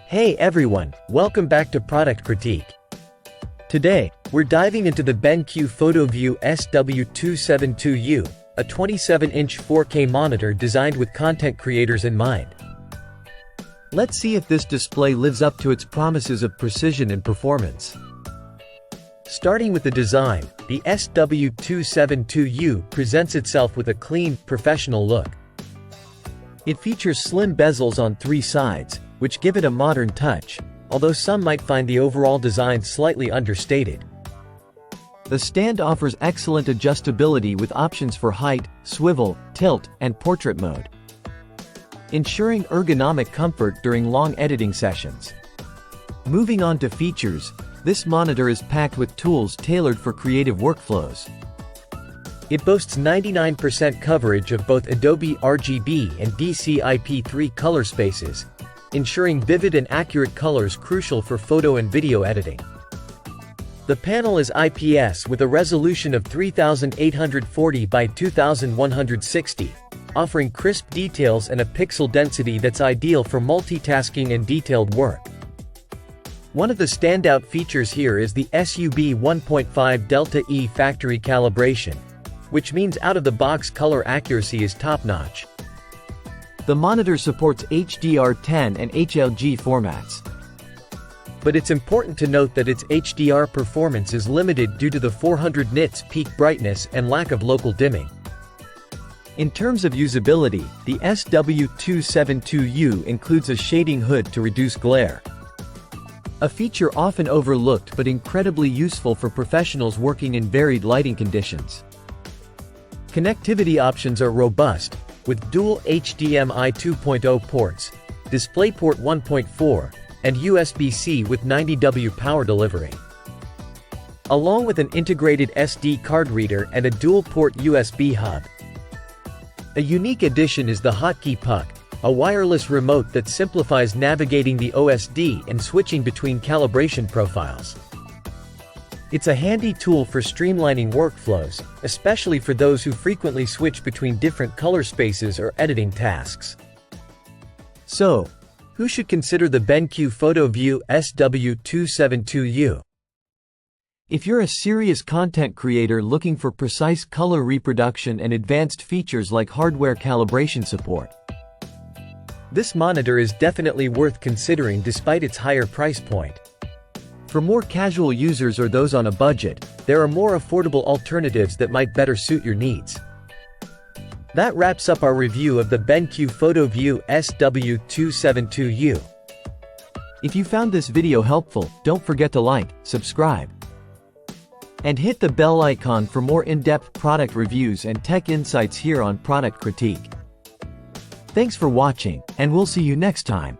Hey everyone, welcome back to Product Critique. Today, we're diving into the BenQ PhotoVue SW272U, a 27-inch 4K monitor designed with content creators in mind. Let's see if this display lives up to its promises of precision and performance. Starting with the design, the SW272U presents itself with a clean, professional look. It features slim bezels on three sides, which give it a modern touch, although some might find the overall design slightly understated. The stand offers excellent adjustability with options for height, swivel, tilt, and portrait mode, ensuring ergonomic comfort during long editing sessions. Moving on to features, this monitor is packed with tools tailored for creative workflows. It boasts 99% coverage of both Adobe RGB and DCI-P3 color spaces, ensuring vivid and accurate colors crucial for photo and video editing. The panel is IPS with a resolution of 3840 by 2160, offering crisp details and a pixel density that's ideal for multitasking and detailed work. One of the standout features here is the SUB 1.5 Delta E factory calibration, which means out-of-the-box color accuracy is top-notch. The monitor supports HDR10 and HLG formats. But it's important to note that its HDR performance is limited due to the 400 nits peak brightness and lack of local dimming. In terms of usability, the SW272U includes a shading hood to reduce glare, a feature often overlooked but incredibly useful for professionals working in varied lighting conditions. Connectivity options are robust, with dual HDMI 2.0 ports, DisplayPort 1.4, and USB-C with 90W power delivery, along with an integrated SD card reader and a dual-port USB hub. A unique addition is the Hotkey Puck, a wireless remote that simplifies navigating the OSD and switching between calibration profiles. It's a handy tool for streamlining workflows, especially for those who frequently switch between different color spaces or editing tasks. So, who should consider the BenQ PhotoVue SW272U? If you're a serious content creator looking for precise color reproduction and advanced features like hardware calibration support, this monitor is definitely worth considering despite its higher price point. For more casual users or those on a budget, there are more affordable alternatives that might better suit your needs. That wraps up our review of the BenQ PhotoVue SW272U. If you found this video helpful, don't forget to like, subscribe, and hit the bell icon for more in-depth product reviews and tech insights here on Product Critique. Thanks for watching, and we'll see you next time.